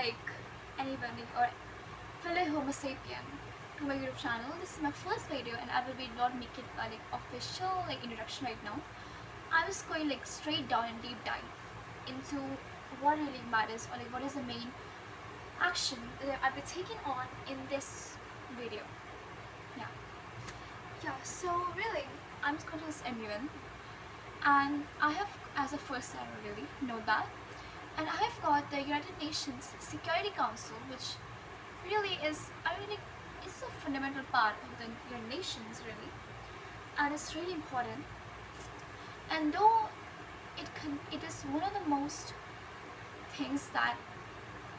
like anybody or fellow Homo sapien to my YouTube channel. This is my first video and I will be not make it like official like introduction right now. I was going like straight down and deep dive into what really matters or like what is the main action that I'll be taking on in this video. Yeah, so really I'm just going to this MUN and I have as a first time really know that, and I have got the United Nations Security Council, which really is it's a fundamental part of the United Nations really, and it's really important. And though it is one of the most things that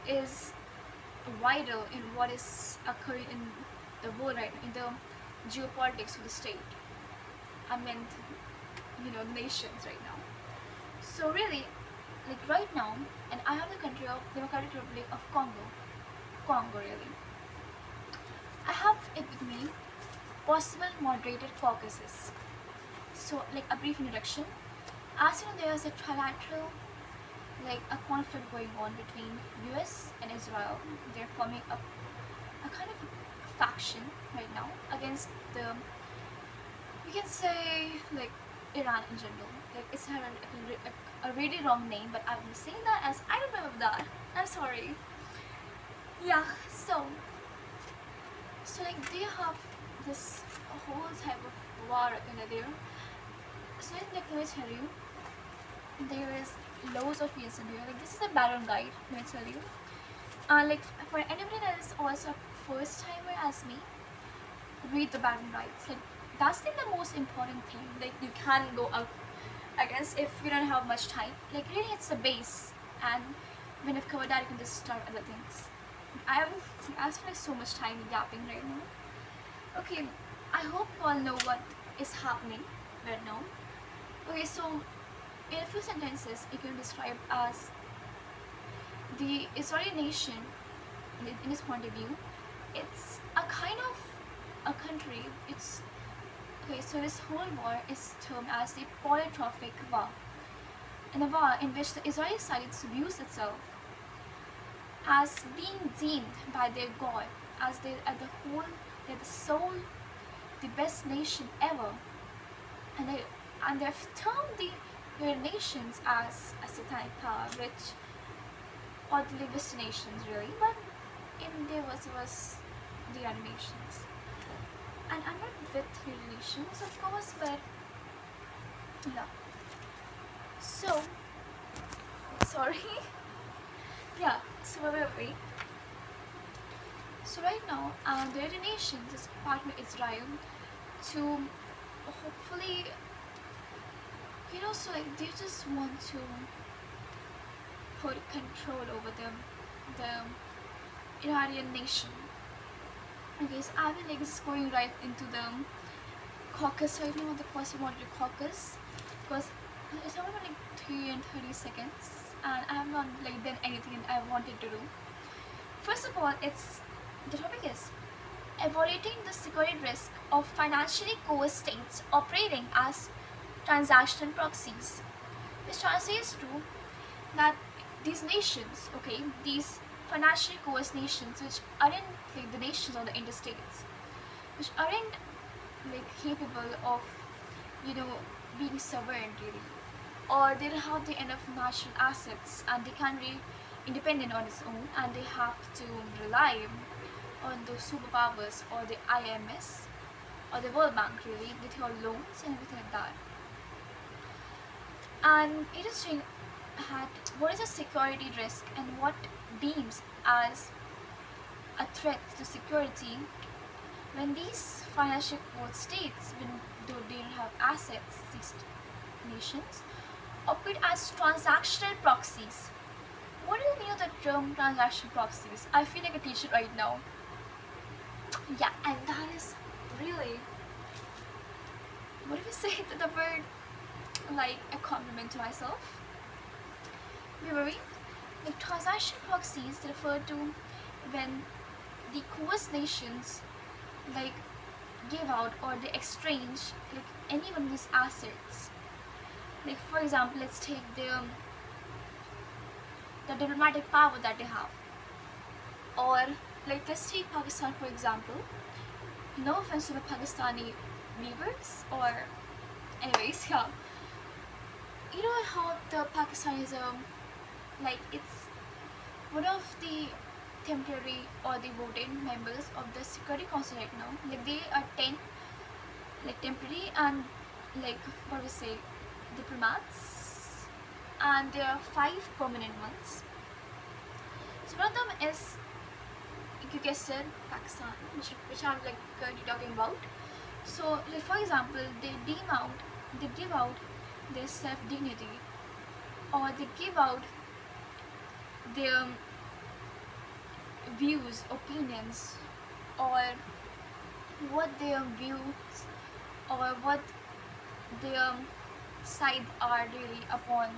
is vital in what is occurring in the world right now, in the geopolitics of the state, I meant nations right now. So really, like right now, and I have the country of Democratic Republic of Congo really. I have it with me, possible moderated caucuses. So like a brief introduction. As you know, there is a trilateral, like a conflict going on between US and Israel. They're forming a kind of faction right now against the, you can say like Iran in general. Like it's a really wrong name, but I'm saying that as I don't remember that. I'm sorry. Yeah, so like they have this whole type of war in there. So like let me tell you, there is loads of reasons here. Like this is a background guide, let me tell you. Like for anybody that is also a first timer as me, read the background guides. Like that's the most important thing. Like you can go out, I guess, if you don't have much time. Like really it's the base, and when I've covered that you can just start other things. I spent like so much time yapping right now. Okay, I hope you all know what is happening right now. Okay, so in a few sentences it can be described as the Israeli nation, in its point of view, it's a kind of a country. It's okay, so this whole war is termed as the polytrophic war, and a war in which the Israeli side views itself as being deemed by their God as they're the sole, the best nation ever, and they've termed their nations as a satanic power, which or the Western nations really, but in there was the other nations, and I'm not with the nations of course, but yeah. So sorry. Yeah, so where were we? So right now, the United Nations is partnering Israel to hopefully, so like they just want to put control over the Iranian nation. Okay, so I will like just going right into the caucus right now, the person wanted a caucus, because it's only like 3 and 30 seconds. And I have not like done anything I wanted to do. First of all, the topic is evaluating the security risk of financially coerced states operating as transactional proxies, which translates to that these nations, okay, these financially coerced nations, which aren't like the nations or the interstates, which aren't like capable of being sovereign really, or they don't have the enough natural assets and they can't be independent on its own, and they have to rely on the superpowers or the IMS or the World Bank really with your loans and everything like that. And it is saying that what is a security risk and what deems as a threat to security when these financial coerced states, when though they don't have assets, these nations operate as transactional proxies. What do you mean by the term transactional proxies? I feel like a teacher right now. Yeah, and that is really, what if you say the word like a compliment to myself? Where were we? Like transaction proxies refer to when the coerced nations like give out or they exchange like any one of these assets. Like for example, let's take the diplomatic power that they have. Or like let's take Pakistan for example. No offense to the Pakistani viewers, or anyways, yeah. You know how the Pakistanism, like it's one of the temporary or the voting members of the Security Council right now. Like they are 10 like temporary and like what we say diplomats, and there are 5 permanent ones. So one of them is, you guessed it, Pakistan, which I'm like currently talking about. So like for example, they give out their self dignity, or they give out their views, opinions, or what their views or what their side are really upon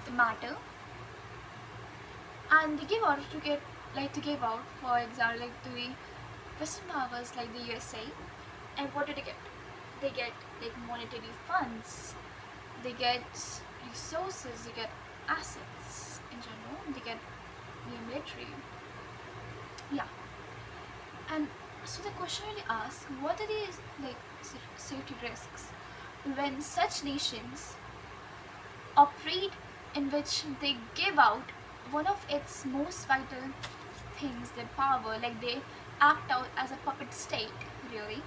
the matter, and they give out to get like to give out, for example, like to the Western powers like the USA. And what do they get? They get like monetary funds, they get resources, they get assets in general, they get the military. Yeah. And so the question really asks, what are these like safety risks when such nations operate in which they give out one of its most vital things, their power, like they act out as a puppet state, really,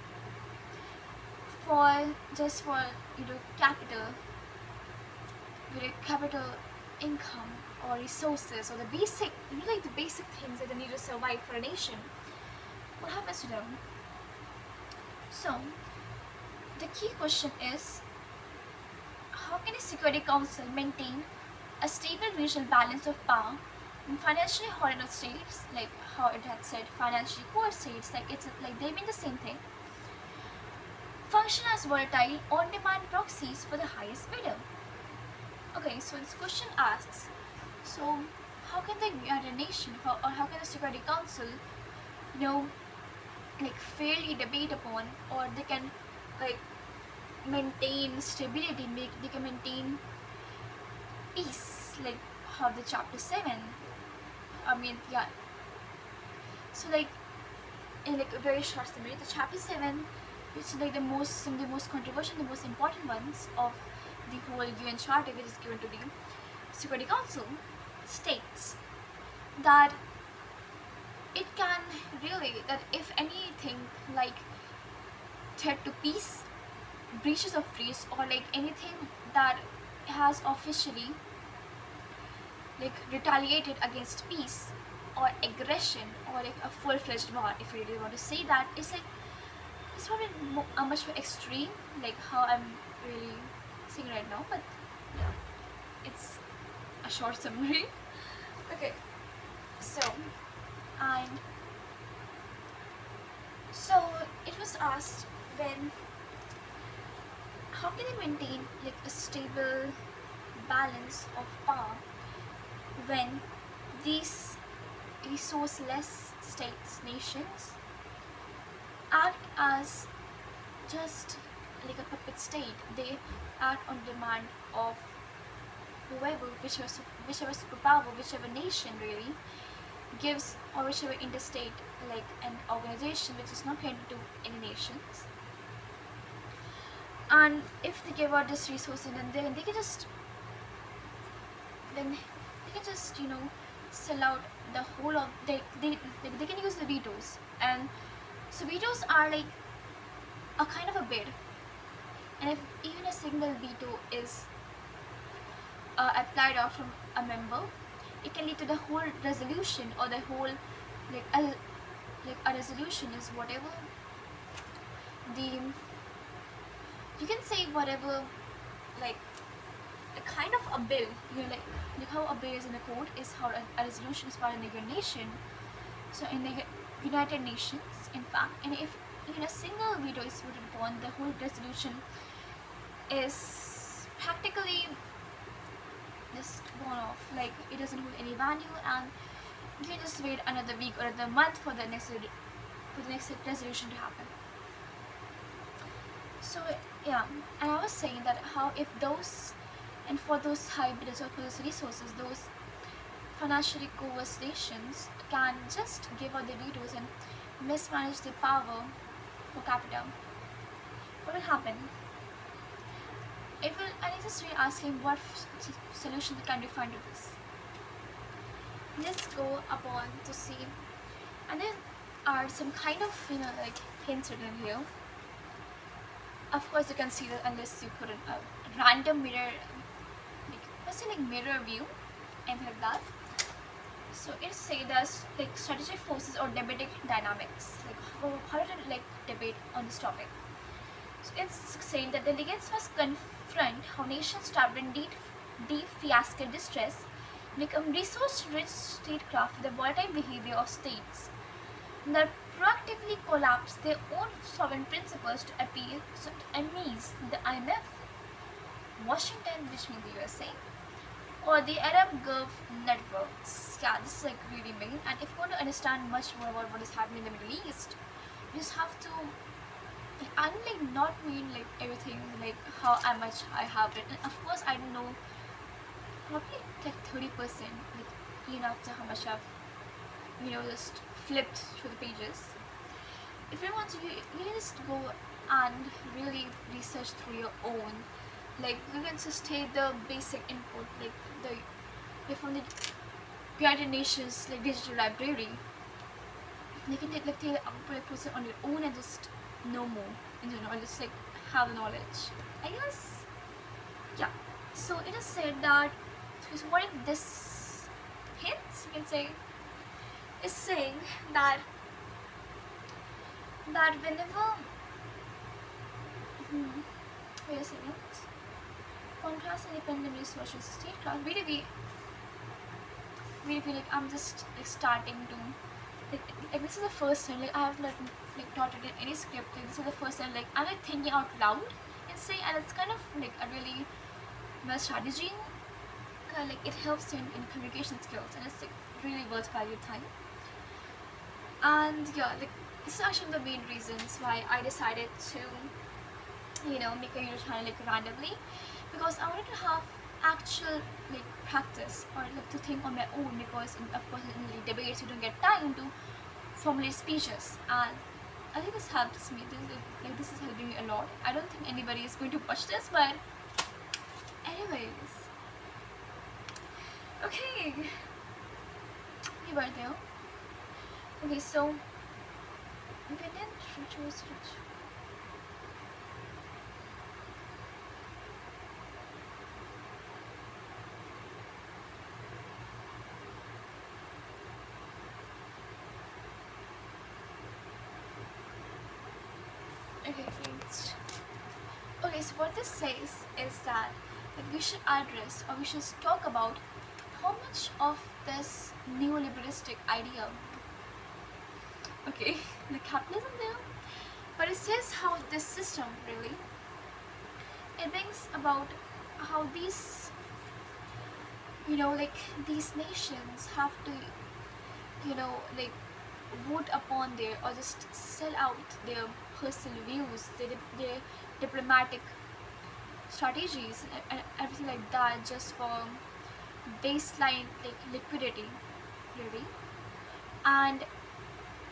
for just for capital, capital income or resources or the basic, like the basic things that they need to survive for a nation. What happens to them? So the key question is, how can a Security Council maintain a stable regional balance of power in financially horizontal states, like how it had said, financially poor states, like it's like they mean the same thing, function as volatile on-demand proxies for the highest bidder? Okay, so this question asks, so how can the United Nations or how can the Security Council, you know, like fairly debate upon, or they can like maintain stability, they can maintain peace, like how the chapter 7, I mean, yeah. So like in like a very short summary, the chapter 7, which is like some of the most controversial, the most important ones of the whole UN Charter, which is given to the Security Council, states that it can really, that if anything like threat to peace, breaches of peace, or like anything that has officially like retaliated against peace or aggression or like a full-fledged war, if you really want to say that, it's like it's probably much more extreme, like how I'm really saying right now, but yeah, it's a short summary. Okay, so and so it was asked, when how can they maintain like a stable balance of power when these resourceless states, nations, act as just like a puppet state. They act on demand of whoever, whichever superpower, whichever nation really gives, or whichever interstate, like an organization which is not connected to any nations. And if they give out this resource, and then they can just sell out the whole of they can use the vetoes. And so vetoes are like a kind of a bid, and if even a single veto is applied out from a member, it can lead to the whole resolution, or the whole a resolution is whatever the, you can say whatever, like a kind of a bill, like how a bill is in a court is how a resolution is part in the nation. So in the United Nations, in fact, and if even a single veto is voted upon, the whole resolution is practically just gone off, like it doesn't hold any value, and you can just wait another week or another month for the next resolution to happen. So yeah, and I was saying that how if those, and for those high bidders or for those resources, those financially coerced nations can just give out their vetoes and mismanage their power for capital, what will happen? It will, and I just really asking what solution can we find to this. Let's go upon to see, and there are some kind of like hints written here. Of course, you can see that unless you put in a random mirror, like let's say like mirror view, anything like that. So it say that like strategic forces or debating dynamics, like how to like debate on this topic. So it's saying that delegates must confront how nations trapped in deep fiasco distress become resource-rich statecraft with the volatile behavior of states that proactively collapse their own sovereign principles to appeal to enemies, the IMF, Washington, which means the USA, or the Arab Gulf networks. Yeah, this is like really main. And if you want to understand much more about what is happening in the Middle East, you just have to, like, I don't like not mean like everything like how much I have it. And of course, I don't know probably like 30%, like even after how much I've just flipped through the pages. If you want to, you just go and really research through your own. Like you can just take the basic input, like from the United Nations like digital library. You can take the output process on your own and just know more in general, just like have the knowledge. I guess, yeah. So it is said that, so what if this hints, you can say, is saying that whenever wait a second, contrast independent resources statecraft, really like I'm just like starting to like this is the first time like I have like taught it in any script. Like this is the first time like I'm like thinking out loud and say, and it's kind of like a really well strategy. Like it helps you in communication skills, and it's like really worthwhile your time. And yeah, like this is actually the main reasons why I decided to make a YouTube channel like randomly, because I wanted to have actual like practice or like to think on my own, because of course in the debates you don't get time to formulate speeches, and I think this helps me. This is helping me a lot. I don't think anybody is going to watch this, but anyways, okay, we were there. Okay, so independent rituals. Okay, great. Okay, so what this says is that we should address, or we should talk about how much of this neoliberalistic idea, okay, the capitalism there, but it says how this system really, it brings about how these, like these nations have to, like vote upon their, or just sell out their personal views, their diplomatic strategies and everything like that, just for baseline like liquidity, really. And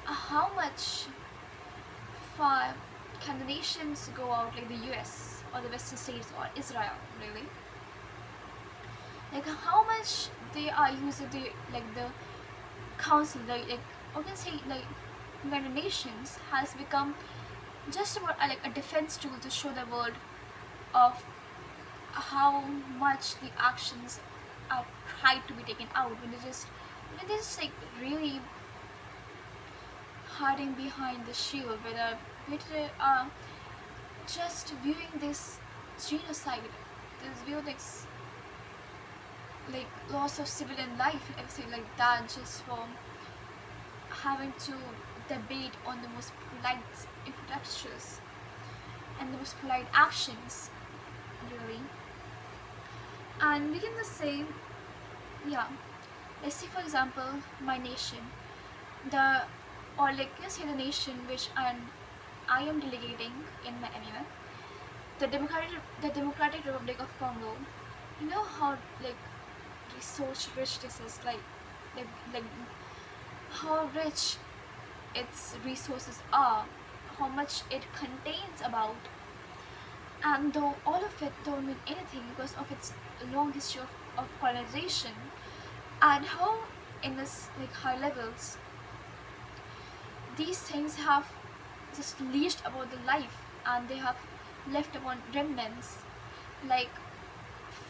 how much far can the nations go out, like the US or the Western states or Israel, really? Like how much they are using the council, like I can say like United Nations has become just about like a defense tool to show the world of how much the actions are tried to be taken out when they're just like really hiding behind the shield, whether they are just viewing this genocide, this view like loss of civilian life and everything like that, just for having to debate on the most polite infrastructures and the most polite actions, really. And we can just say, yeah, let's say for example my nation, or like let's say the nation which I am delegating in my MUN, the Democratic Republic of Congo. You know how like resource rich this is, like how rich its resources are, how much it contains about. And though all of it don't mean anything because of its long history of colonization, and how in this like high levels these things have just leashed about the life, and they have left upon remnants like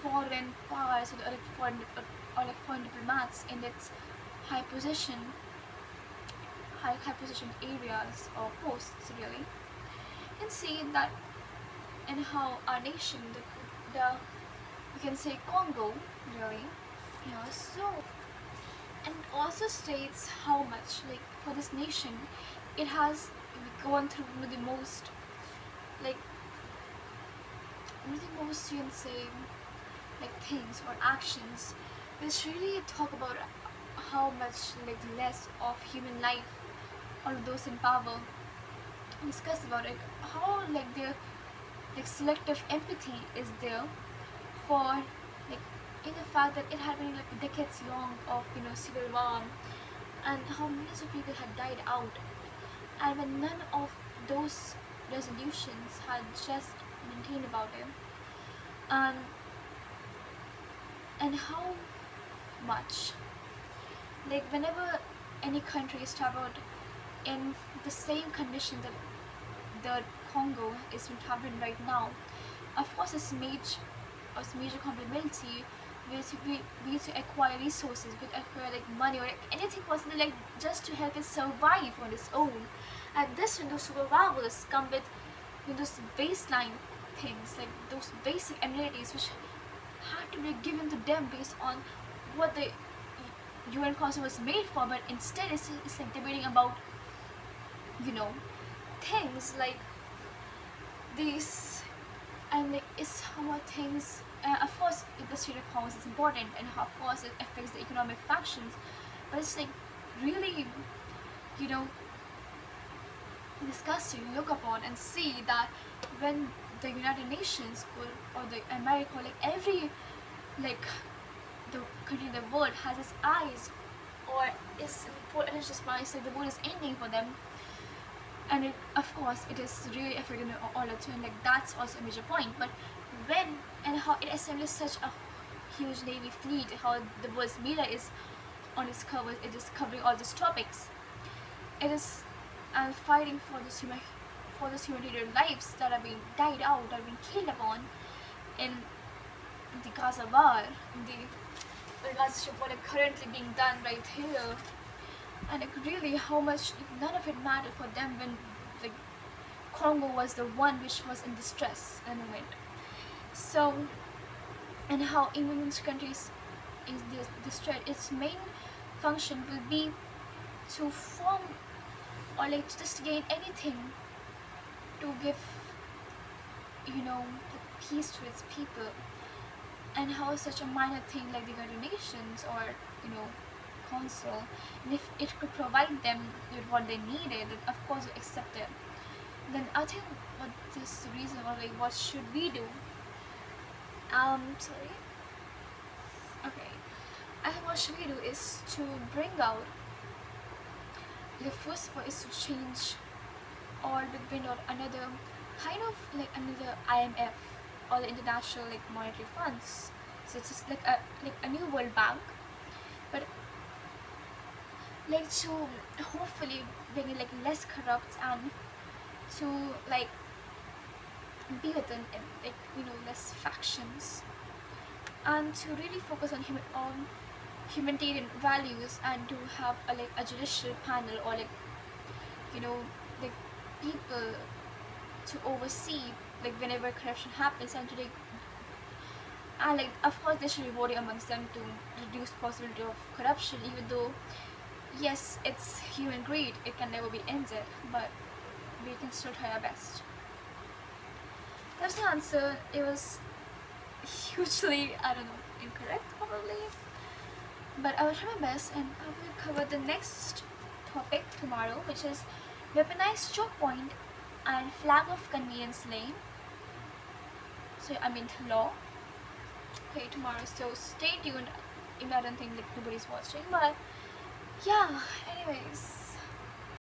foreign powers, or like foreign diplomats in its high position high positioned areas or posts really. You can see that in how our nation, the you can say Congo really, so, and it also states how much like for this nation it has gone through one of the most like you can say like things or actions which really talk about how much like less of human life all of those in power discuss about it, how like their like selective empathy is there for like in the fact that it had been like decades long of civil war, and how millions of people had died out, and when none of those resolutions had just maintained about it, and how much like whenever any country is traveled in the same condition that the Congo is traveling right now, of course it's major compatibility we to acquire resources, we acquire like money or like anything possible, like just to help it survive on its own. And this when those survivors come with those baseline things, like those basic amenities which had to be given to them based on what the UN Council was made for, but instead it's like debating about things like these, and like it's how much things of course the state of commerce is important, and of course it affects the economic factions, but it's like really disgusting to look upon and see that when the United Nations or the America, like every like the country in the world has its eyes or is full attention spice, like the world is ending for them, and of course it is really affecting all the time, like that's also a major point. But when and how it assembles such a huge navy fleet, how the world's media is on its cover, it is covering all these topics, it is fighting for this humanitarian lives that are being died out, that are being killed upon in the Gaza war, the Gaza Strip, what are currently being done right here, and like really how much none of it mattered for them when like Congo was the one which was in distress at the moment. So, and how in which countries is this distress, its main function will be to form or like just gain anything to give the peace to its people, and how such a minor thing like the United Nations or council, and if it could provide them with what they needed, then of course we accept it. Then I think what this reason, or like what should we do, sorry, okay, I think what should we do is to bring out, the first of all is to change or to bring out another kind of like another IMF or the international like monetary funds, so it's just like a new World Bank, but like to hopefully bring it like less corrupt, and to like be within like less factions, and to really focus on humanitarian values, and to have a judicial panel or like people to oversee like whenever corruption happens, and to like of course there should be voting amongst them to reduce possibility of corruption, even though yes it's human greed, it can never be ended, but we can still try our best. That's the answer. It was hugely, I don't know, incorrect probably, but I will try my best, and I will cover the next topic tomorrow, which is weaponized choke point and flag of convenience lane. So I mean law. Okay, tomorrow. So stay tuned even I don't think like nobody's watching, but yeah. Anyways,